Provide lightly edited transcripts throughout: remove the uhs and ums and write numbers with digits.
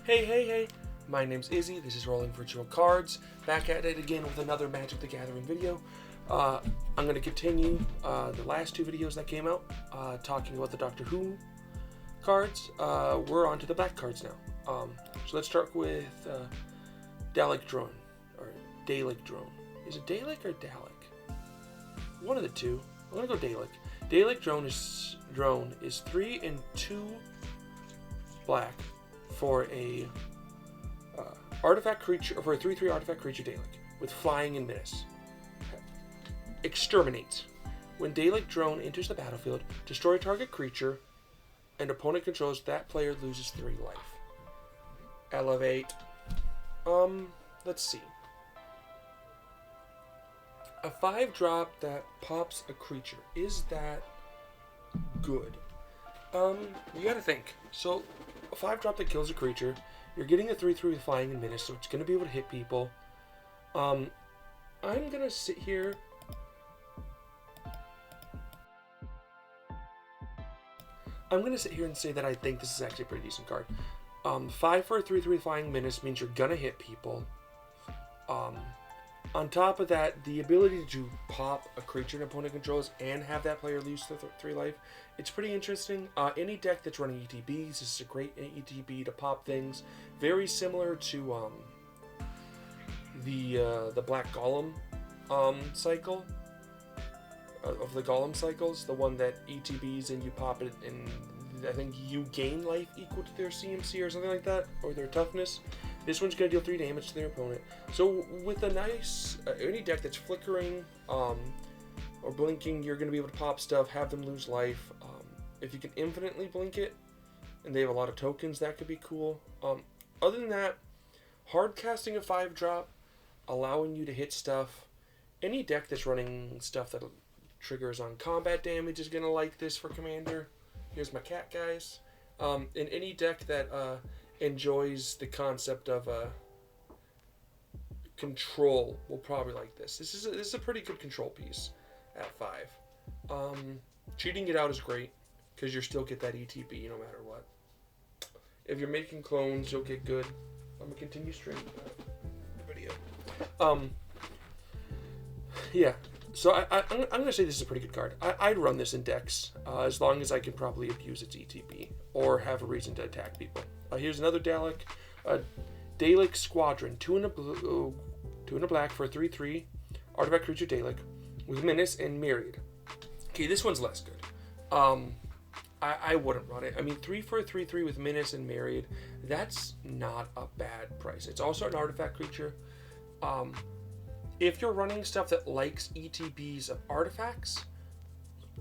Hey, my name's Izzy, this is Rolling Virtual Cards, back at it again with another Magic the Gathering video. I'm going to continue the last two videos that came out, talking about the Doctor Who cards. We're on to the black cards now. So let's start with Dalek Drone, or Dalek Drone. Is it Dalek or Dalek? One of the two. I'm going to go Dalek. Dalek Drone is 3 and 2 black for a artifact creature, or for a 3/3 artifact creature Dalek with flying and menace. Exterminate. When Dalek Drone enters the battlefield, destroy target creature and opponent controls, that player loses 3 life. Elevate. Let's see. A 5-drop that pops a creature. Is that good? You gotta think. So, a 5-drop that kills a creature, you're getting a 3/3 with flying and menace, so it's gonna be able to hit people. I'm gonna sit here. And say that I think this is actually a pretty decent card. 5 for a 3/3 flying menace means you're gonna hit people. On top of that, the ability to pop a creature an opponent controls and have that player lose 3 life, it's pretty interesting. Any deck that's running ETBs, this is a great ETB to pop things. Very similar to the Black Golem cycle, of the Golem cycles, the one that ETBs and you pop it and I think you gain life equal to their CMC or something like that, or their toughness. This one's going to deal 3 damage to their opponent. So with a nice, any deck that's flickering or blinking, you're going to be able to pop stuff, have them lose life. If you can infinitely blink it, and they have a lot of tokens, that could be cool. Other than that, hard casting a 5-drop, allowing you to hit stuff. Any deck that's running stuff that triggers on combat damage is going to like this for Commander. Here's my cat, guys. In any deck that enjoys the concept of control will probably like this. This is a pretty good control piece at 5. Cheating it out is great because you still get that ETB no matter what. If you're making clones, you'll get good. I'm gonna continue streaming the video. Yeah. So I'm gonna say this is a pretty good card. I'd run this in decks as long as I can probably abuse its ETB or have a reason to attack people. Here's another Dalek, Dalek Squadron, 2 and a black for a 3/3 artifact creature Dalek with menace and myriad. Okay, this one's less good. I wouldn't run it. I mean, 3 for a 3/3 with menace and myriad, that's not a bad price. It's also an artifact creature. If you're running stuff that likes ETBs of artifacts,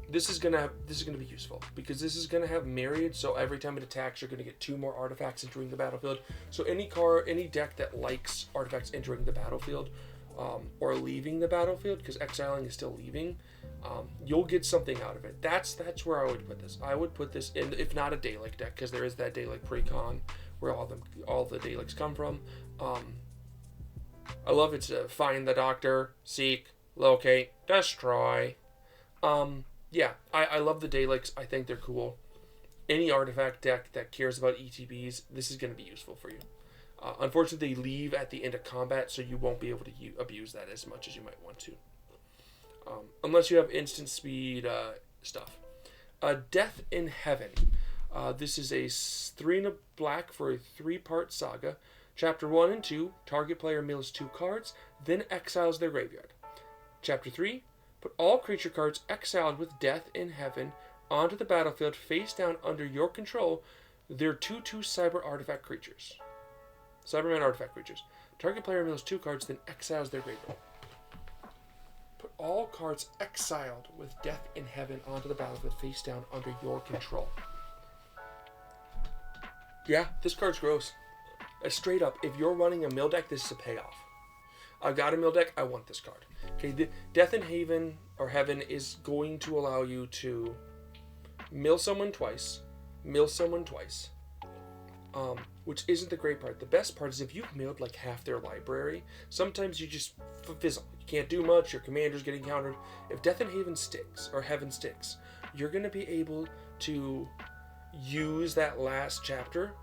this is gonna be useful because this is gonna have myriad. So every time it attacks, you're gonna get 2 more artifacts entering the battlefield. So any deck that likes artifacts entering the battlefield or leaving the battlefield, because exiling is still leaving, you'll get something out of it. That's where I would put this. I would put this in, if not a Dalek deck, because there is that Dalek Precon where all the Daleks come from. I love its find the Doctor, seek, locate, destroy. Yeah, I love the Daleks. I think they're cool. Any artifact deck that cares about ETBs, this is going to be useful for you. Unfortunately, they leave at the end of combat, so you won't be able to abuse that as much as you might want to. Unless you have instant speed stuff. Death in Heaven. This is a 3 and a black for a 3-part saga. Chapter 1 and 2, target player mills 2 cards, then exiles their graveyard. Chapter 3, put all creature cards exiled with Death in Heaven onto the battlefield face down under your control. They're 2/2 Cyberman artifact creatures. Target player mills 2 cards, then exiles their graveyard. Put all cards exiled with Death in Heaven onto the battlefield face down under your control. Yeah, this card's gross. Straight up, if you're running a mill deck, this is a payoff. I've got a mill deck, I want this card. Okay, the Death in Heaven is going to allow you to mill someone twice, which isn't the great part. The best part is if you've milled like half their library, sometimes you just fizzle. You can't do much, your commander's getting countered. If Death in Heaven sticks, you're going to be able to use that last chapter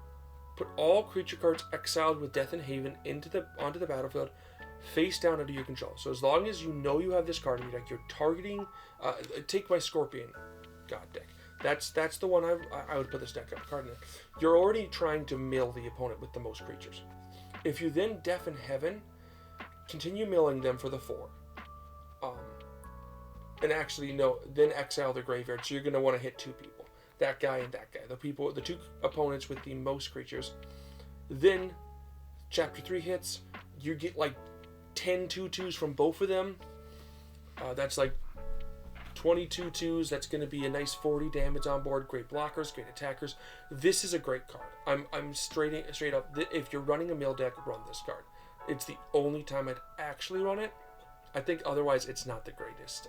Put all creature cards exiled with Death and Haven onto the battlefield, face down under your control. So as long as you know you have this card in your deck, you're targeting. Take my Scorpion God deck. That's the one I would put this deck card in. You're already trying to mill the opponent with the most creatures. If you then Death and Heaven, continue milling them for the 4. And actually no, then exile the graveyard. So you're gonna want to hit 2 people. That guy and that guy. The 2 opponents with the most creatures. Then chapter 3 hits, you get like 10 2/2s from both of them. That's like 22 2s. That's going to be a nice 40 damage on board. Great blockers, great attackers. This is a great card. I'm straight up. If you're running a mill deck, run this card. It's the only time I'd actually run it. I think otherwise it's not the greatest.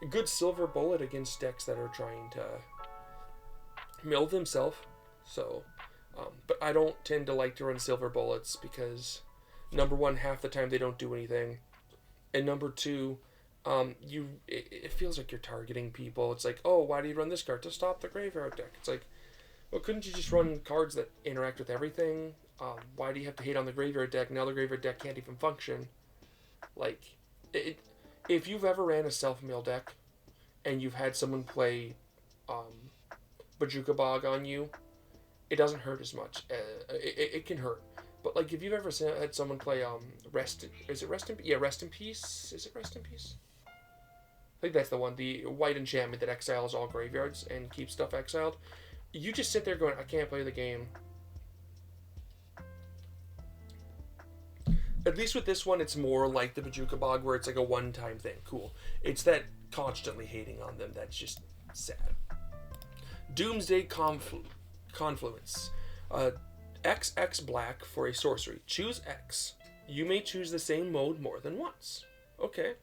A good silver bullet against decks that are trying to mill themselves. So, but I don't tend to like to run silver bullets because number 1, half the time they don't do anything, and number 2, it feels like you're targeting people. It's like, oh, why do you run this card? To stop the graveyard deck. It's like, well, couldn't you just run cards that interact with everything? Why do you have to hate on the graveyard deck? Now the graveyard deck can't even function. Like, if you've ever ran a self-mill deck and you've had someone play Bajuka Bog on you, it doesn't hurt as much. It can hurt. But like if you've ever had someone play Rest in Peace? Is it Rest in Peace? I think that's the one. The white enchantment that exiles all graveyards and keeps stuff exiled. You just sit there going, I can't play the game. At least with this one, it's more like the Bajuka Bog where it's like a one-time thing. Cool. It's that constantly hating on them that's just sad. Doomsday Confluence. XX black for a sorcery. Choose X. You may choose the same mode more than once. Okay.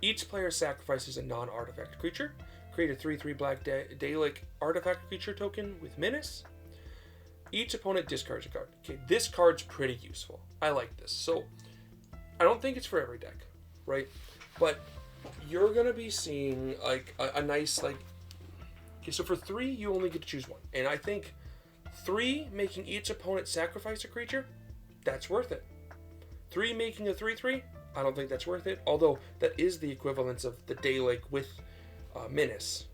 Each player sacrifices a non-artifact creature. Create a 3/3 black Dalek artifact creature token with menace. Each opponent discards a card. Okay, this card's pretty useful. I like this. So, I don't think it's for every deck, right? But you're gonna be seeing like a nice like. Okay, so for 3, you only get to choose 1, and I think 3 making each opponent sacrifice a creature, that's worth it. 3 making a 3/3, I don't think that's worth it. Although that is the equivalence of the Dalek with menace.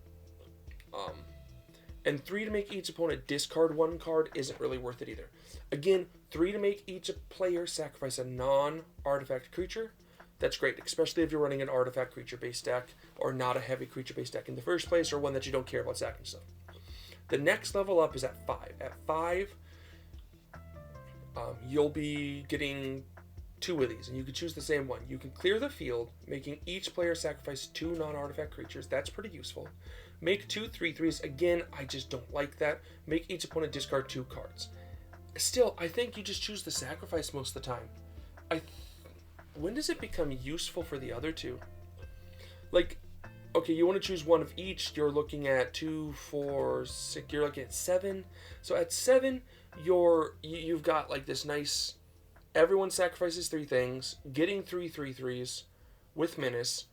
And 3 to make each opponent discard 1 card isn't really worth it either. Again, 3 to make each player sacrifice a non-artifact creature. That's great, especially if you're running an artifact creature-based deck or not a heavy creature-based deck in the first place or one that you don't care about sacking stuff. The next level up is at 5. At 5, you'll be getting 2 of these, and you can choose the same one. You can clear the field, making each player sacrifice 2 non-artifact creatures. That's pretty useful. Make 2 3/3s. Again, I just don't like that. Make each opponent discard 2 cards. Still, I think you just choose the sacrifice most of the time. When does it become useful for the other 2? Like, okay, you want to choose 1 of each. You're looking at 2, 4, 6. You're looking at 7. So at 7, you've got like this nice. Everyone sacrifices 3 things, getting 3 3/3s with menace,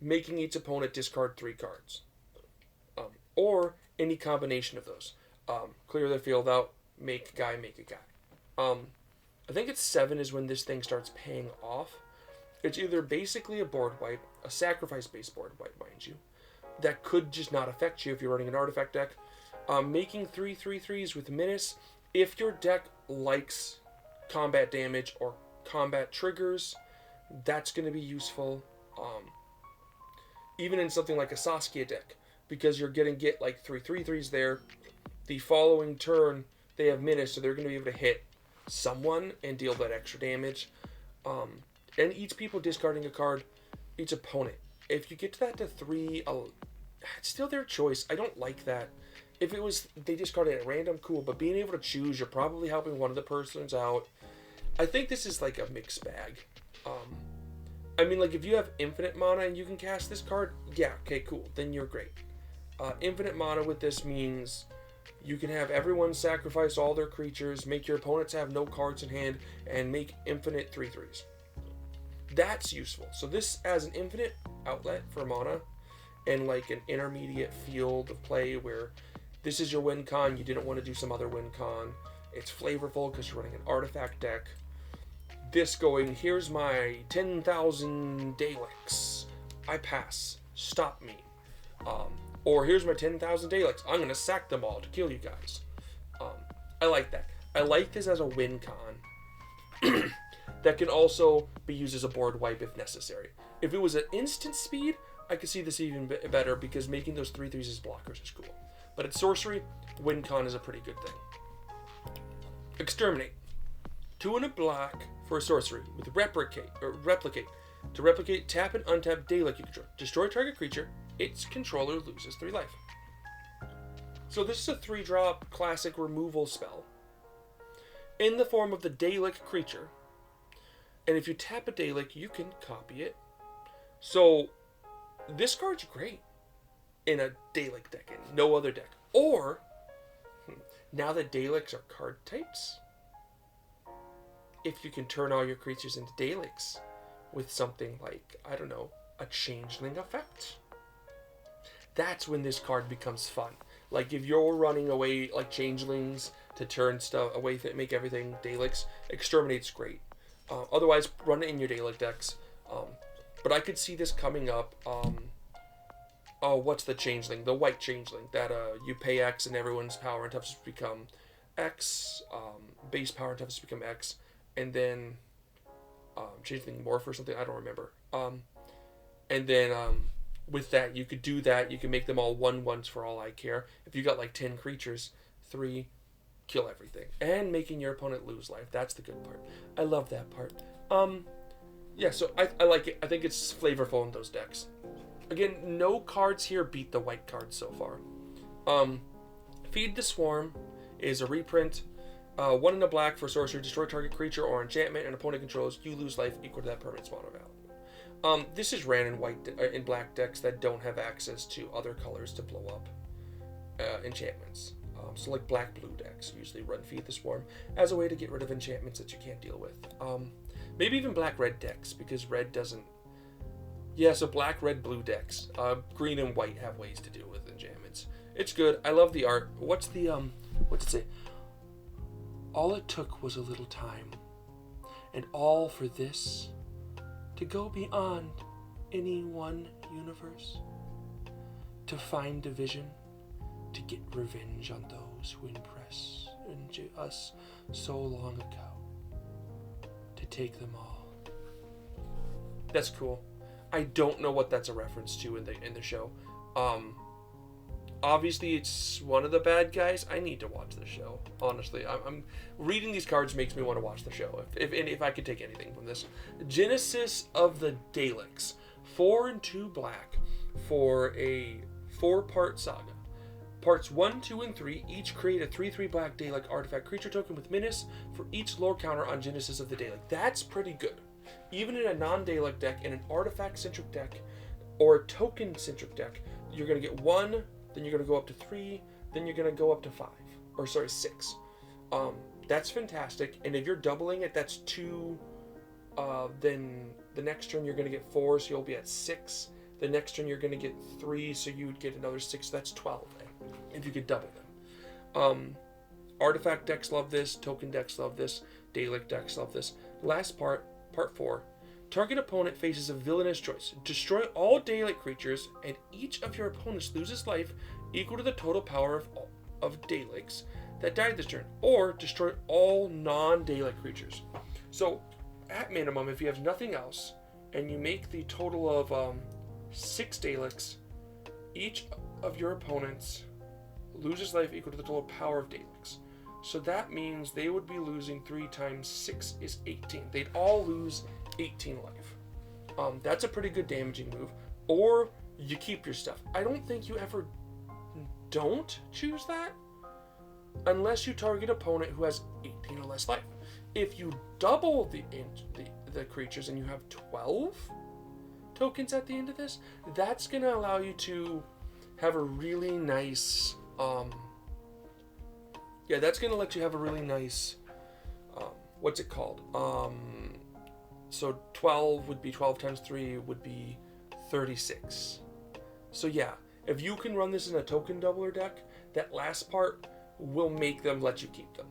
making each opponent discard 3 cards, or any combination of those. Clear the field out, make a guy. I think it's 7 is when this thing starts paying off. It's either basically a board wipe, a sacrifice-based board wipe, mind you, that could just not affect you if you're running an artifact deck. Making 3 3/3s with menace, if your deck likes combat damage or combat triggers, that's going to be useful. Even in something like a Saskia deck, because you're going to get like 3 3/3s there. The following turn, they have menace, so they're going to be able to hit someone and deal that extra damage. And each people discarding a card, each opponent. If you get to that to 3, it's still their choice. I don't like that. If it was they discarded at random, cool. But being able to choose, you're probably helping one of the persons out. I think this is like a mixed bag. I mean, like if you have infinite mana and you can cast this card, yeah, okay, cool. Then you're great. Infinite mana with this means you can have everyone sacrifice all their creatures, make your opponents have no cards in hand, and make infinite 3/3s. That's useful. So this as an infinite outlet for mana and like an intermediate field of play where this is your win con. You didn't want to do some other win con. It's flavorful because you're running an artifact deck. This going, here's my 10,000 Daleks. I pass. Stop me. Or here's my 10,000 Daleks. I'm going to sack them all to kill you guys. I like that. I like this as a win con. That can also be used as a board wipe if necessary. If it was an instant speed, I could see this even better because making those 3/3s as blockers is cool. But at sorcery, win con is a pretty good thing. Exterminate. 2 and a black for a sorcery with replicate. To replicate, tap and untap Dalek you control. Destroy target creature. Its controller loses 3 life. So this is a 3-drop classic removal spell in the form of the Dalek creature. And if you tap a Dalek, you can copy it. So this card's great in a Dalek deck and no other deck. Or, now that Daleks are card types, if you can turn all your creatures into Daleks with something like, I don't know, a changeling effect, that's when this card becomes fun. Like if you're running away like changelings to turn stuff away, make everything Daleks, Exterminate's great. Otherwise, run it in your Dalek decks. But I could see this coming up. What's the changeling? The white changeling that you pay X and everyone's power and toughness become X. Base power and toughness become X, and then changeling morph or something. I don't remember. And then with that, you could do that. You can make them all 1/1s for all I care. If you got like 10 creatures, 3. Kill everything. And making your opponent lose life. That's the good part. I love that part. Yeah, so I like it. I think it's flavorful in those decks. Again, no cards here beat the white cards so far. Feed the Swarm is a reprint. 1 in the black for sorcery. Destroy target creature or enchantment and opponent controls. You lose life equal to that permanent's mono value. This is ran in in black decks that don't have access to other colors to blow up enchantments. So like black-blue decks usually run Feed the Swarm as a way to get rid of enchantments that you can't deal with. Maybe even black-red decks, because red doesn't... Yeah, so black, red, blue decks. Green and white have ways to deal with enchantments. It's good. I love the art. What's the, what's it say? All it took was a little time, and all for this to go beyond any one universe, to find division, to get revenge on those who impressed us so long ago, to take them all. That's cool. I don't know what that's a reference to in the show. Obviously it's one of the bad guys. I need to watch the show. Honestly, I'm reading these cards makes me want to watch the show. If I could take anything from this, Genesis of the Daleks, 4 and 2 black for a 4-part saga. Parts 1, 2, and 3 each create a 3/3 black Dalek artifact creature token with menace for each lore counter on Genesis of the Dalek. That's pretty good. Even in a non-Dalek deck, in an artifact-centric deck, or a token-centric deck, you're going to get 1, then you're going to go up to 3, then you're going to go up to 5. Or sorry, 6. That's fantastic. And if you're doubling it, that's 2. Then the next turn you're going to get 4, so you'll be at 6. The next turn you're going to get 3, so you'd get another 6. That's 12. If you could double them. Artifact decks love this. Token decks love this. Dalek decks love this. Last part, part 4. Target opponent faces a villainous choice. Destroy all Dalek creatures, and each of your opponents loses life equal to the total power of Daleks that died this turn. Or destroy all non-Dalek creatures. So, at minimum, if you have nothing else, and you make the total of 6 Daleks, each of your opponents loses life equal to the total power of Daleks. So that means they would be losing 3 times 6 is 18. They'd all lose 18 life. That's a pretty good damaging move. Or you keep your stuff. I don't think you ever don't choose that unless you target an opponent who has 18 or less life. If you double the creatures and you have 12 tokens at the end of this, that's going to allow you to have a really nice... that's going to let you have a really nice... what's it called? So 12 would be 12 times 3 would be 36. So yeah, if you can run this in a token doubler deck, that last part will make them let you keep them.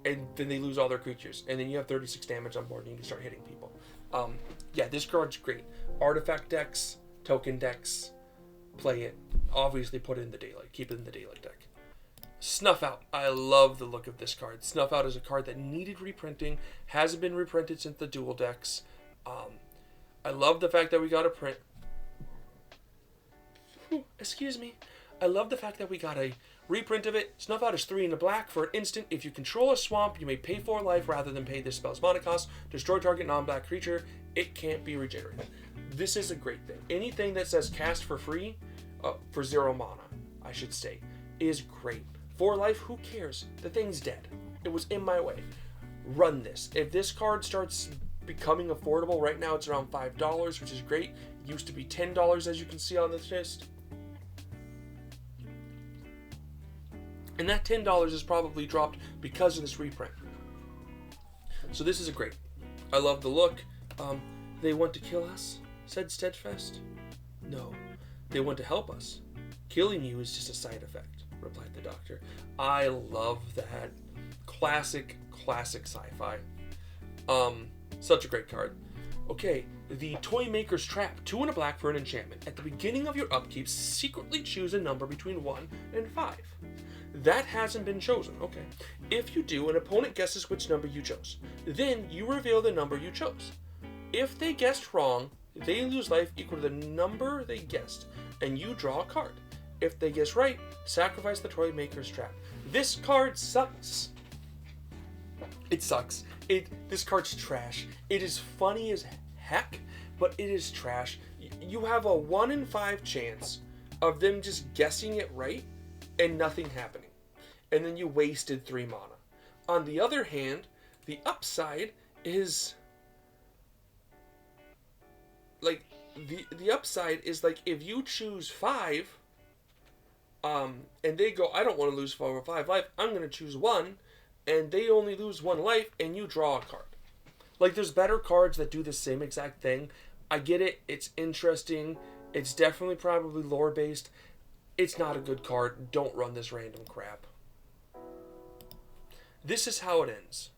And then they lose all their creatures. And then you have 36 damage on board and you can start hitting people. Yeah, this card's great. Artifact decks, token decks, play it. Obviously put it in the daylight. Keep it in the daylight deck. Snuff Out. I love the look of this card. Snuff Out is a card that needed reprinting. Hasn't been reprinted since the dual decks. I love the fact that we got a print. Excuse me. I love the fact that we got a reprint of it. Snuff Out is 3 in a black for an instant. If you control a swamp, you may pay 4 life rather than pay this spell's mana cost. Destroy target non-black creature. It can't be regenerated. This is a great thing. Anything that says cast for free, for 0 mana, I should say, is great. 4 life, who cares? The thing's dead. It was in my way. Run this. If this card starts becoming affordable, right now it's around $5, which is great. It used to be $10, as you can see on this list. And that $10 is probably dropped because of this reprint. So this is a great. I love the look. They want to kill us, said Steadfast. No, they want to help us. Killing you is just a side effect, replied the doctor. I love that. Classic sci-fi. Such a great card. Okay, the Toy Maker's Trap. 2 in a black for an enchantment. At the beginning of your upkeep, secretly choose a number between 1 and 5. That hasn't been chosen. Okay. If you do, an opponent guesses which number you chose. Then you reveal the number you chose. If they guessed wrong, they lose life equal to the number they guessed, and you draw a card. If they guess right, sacrifice the Toy Maker's Trap. This card sucks. It sucks. This card's trash. It is funny as heck, but it is trash. You have a 1 in 5 chance of them just guessing it right and nothing happening. And then you wasted 3 mana. On the other hand, the upside is like the upside is like if you choose 5 and they go, I don't want to lose 4 or 5 life, I'm going to choose 1, and they only lose 1 life, and you draw a card. Like, there's better cards that do the same exact thing. I get it. It's interesting. It's definitely probably lore-based. It's not a good card. Don't run this random crap. This is how it ends.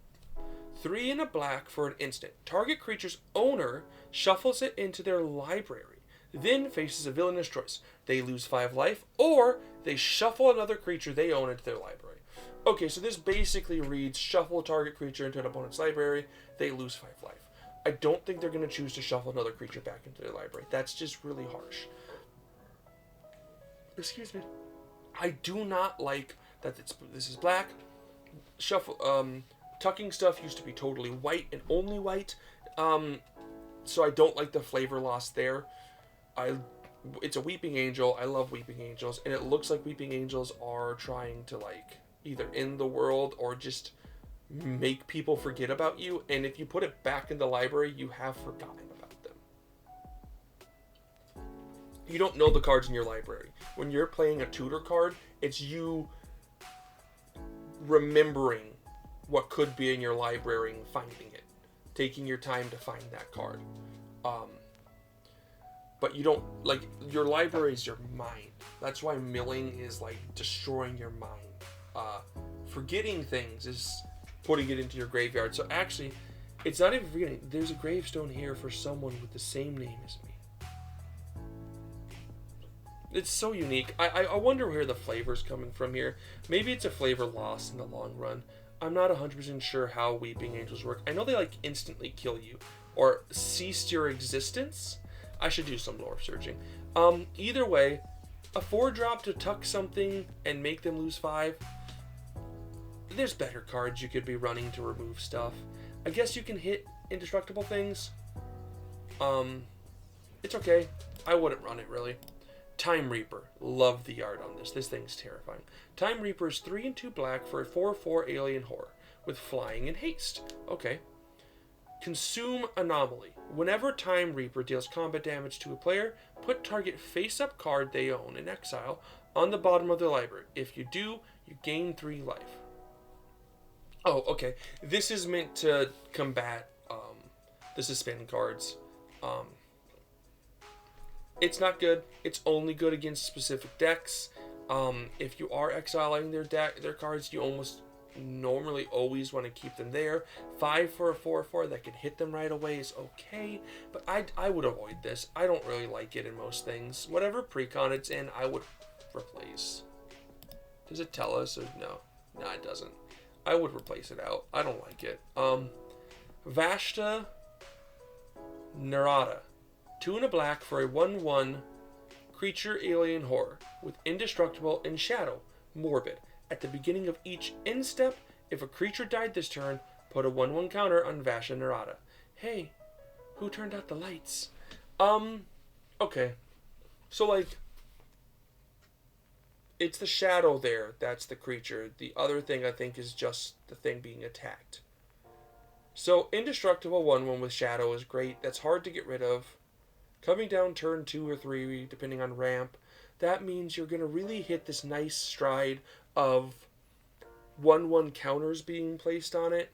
3 in a black for an instant. Target creature's owner shuffles it into their library, then faces a villainous choice. They lose 5 life, or they shuffle another creature they own into their library. Okay, so this basically reads, shuffle a target creature into an opponent's library, they lose 5 life. I don't think they're going to choose to shuffle another creature back into their library. That's just really harsh. Excuse me. I do not like that this is black. Tucking stuff used to be totally white and only white. So I don't like the flavor loss there. It's a Weeping Angel. I love Weeping Angels, and it looks like Weeping Angels are trying to like either end the world or just make people forget about you. And if you put it back in the library, you have forgotten about them. You don't know the cards in your library. When you're playing a tutor card, it's you remembering what could be in your library and finding it, taking your time to find that card. But you don't, like, your library is your mind. That's why milling is like destroying your mind. Forgetting things is putting it into your graveyard. So actually, it's not even forgetting. There's a gravestone here for someone with the same name as me. It's so unique. I wonder where the flavor's coming from here. Maybe it's a flavor loss in the long run. I'm not 100% sure how Weeping Angels work. I know they like instantly kill you or cease your existence. I should do some lore searching. Either way, a 4-drop to tuck something and make them lose 5. There's better cards you could be running to remove stuff. I guess you can hit indestructible things. It's okay. I wouldn't run it really. Time Reaper. Love the art on this. This thing's terrifying. Time Reaper is 3 and 2 black for a 4/4 alien horror with flying and haste. Okay. Consume Anomaly. Whenever Time Reaper deals combat damage to a player, put target face-up card they own in exile on the bottom of their library. If you do, you gain 3 life. Oh, okay. This is meant to combat the suspend cards. It's not good. It's only good against specific decks. If you are exiling their cards, you almost normally always want to keep them there. 5 for a 4/4 that can hit them right away is okay, but I would avoid this. I don't really like it in most things. Whatever precon it's in, I would replace. Does it tell us or no? No, it doesn't. I would replace it out. I don't like it. Vashta Narada. 2 and a black for a 1/1 creature alien horror with indestructible and shadow. Morbid. At the beginning of each end step, if a creature died this turn, put a 1/1 counter on Vashta Narada. Hey, who turned out the lights? Okay. So, like, it's the shadow there. That's the creature. The other thing, I think, is just the thing being attacked. So, indestructible 1/1 with shadow is great. That's hard to get rid of. Coming down turn 2 or 3, depending on ramp, that means you're going to really hit this nice stride of 1/1 counters being placed on it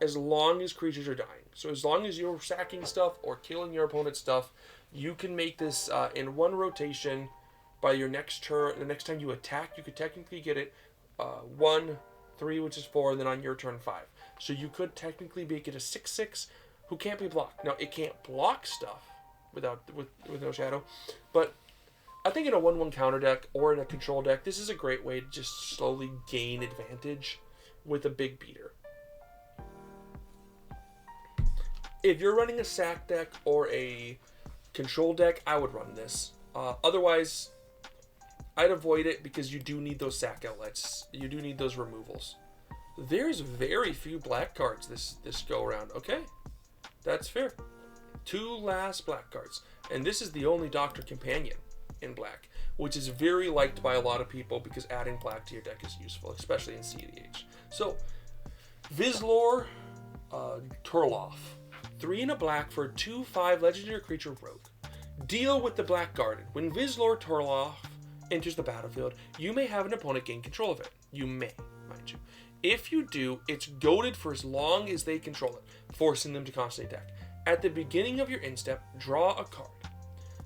as long as creatures are dying. So as long as you're sacking stuff or killing your opponent's stuff, you can make this in one rotation by your next turn. The next time you attack, you could technically get it 1, 3, which is 4, and then on your turn 5. So you could technically make it a 6/6 who can't be blocked. Now, it can't block stuff with no shadow, but I think in a 1/1 counter deck or in a control deck, this is a great way to just slowly gain advantage with a big beater. If you're running a sack deck or a control deck, I would run this. Otherwise, I'd avoid it because you do need those sack outlets. You do need those removals. There's very few black cards this go around. Okay, that's fair. 2 last black cards, and this is the only Doctor Companion in black, which is very liked by a lot of people because adding black to your deck is useful, especially in CDH. So, Vizlor Turloff. 3 and a black for a 2/5 legendary creature rogue. Deal with the Black Garden. When Vizlor Turloff enters the battlefield, you may have an opponent gain control of it. You may, mind you. If you do, it's goaded for as long as they control it, forcing them to constantly attack. At the beginning of your end step, draw a card.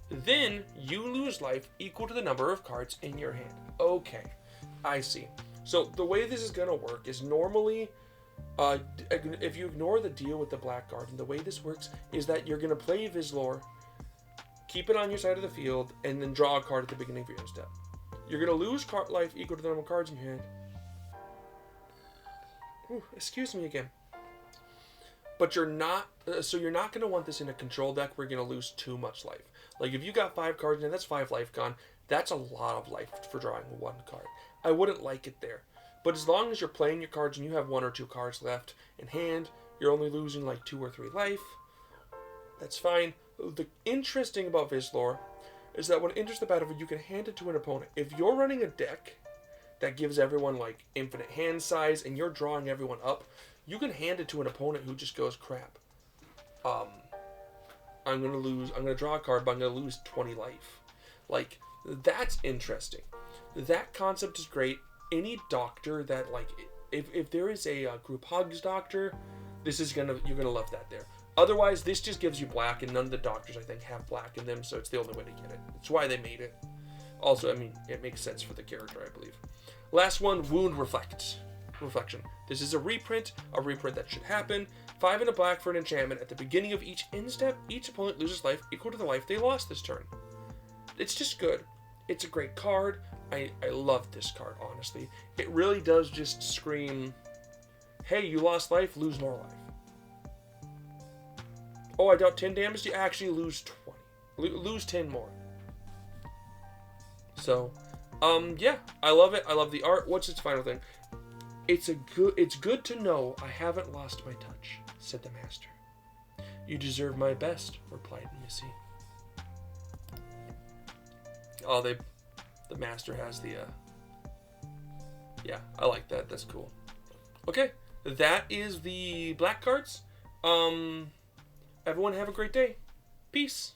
Then, you lose life equal to the number of cards in your hand. Okay, I see. So, the way this is going to work is normally, if you ignore the deal with the Black Garden, the way this works is that you're going to play Vizlor, keep it on your side of the field, and then draw a card at the beginning of your end step. You're going to lose card life equal to the number of cards in your hand. Ooh, excuse me again. But you're not, so you're not going to want this in a control deck where you're going to lose too much life. Like if you got 5 cards and that's 5 life gone, that's a lot of life for drawing 1 card. I wouldn't like it there. But as long as you're playing your cards and you have 1 or 2 cards left in hand, you're only losing like 2 or 3 life. That's fine. The interesting about Vizlor is that when it enters the battlefield, you can hand it to an opponent. If you're running a deck that gives everyone like infinite hand size and you're drawing everyone up, you can hand it to an opponent who just goes, crap. I'm going to draw a card, but I'm going to lose 20 life. Like, that's interesting. That concept is great. Any doctor that, like, if there is a group hugs doctor, you're going to love that there. Otherwise, this just gives you black, and none of the doctors, I think, have black in them, so it's the only way to get it. It's why they made it. Also, I mean, it makes sense for the character, I believe. Last one, Wound Reflection. This is a reprint that should happen. 5 and a black for an enchantment. At the beginning of each end step, each opponent loses life equal to the life they lost this turn. It's just good. It's a great card. I love this card, honestly. It really does just scream, hey, you lost life, lose more life. Oh, I dealt 10 damage, you actually lose 20. Lose 10 more. So, yeah, I love it. I love the art. What's its final thing? It's good to know I haven't lost my touch, said the master. You deserve my best, replied Missy. Oh, the master has the, yeah, I like that. That's cool. Okay, that is the black cards. Everyone have a great day. Peace.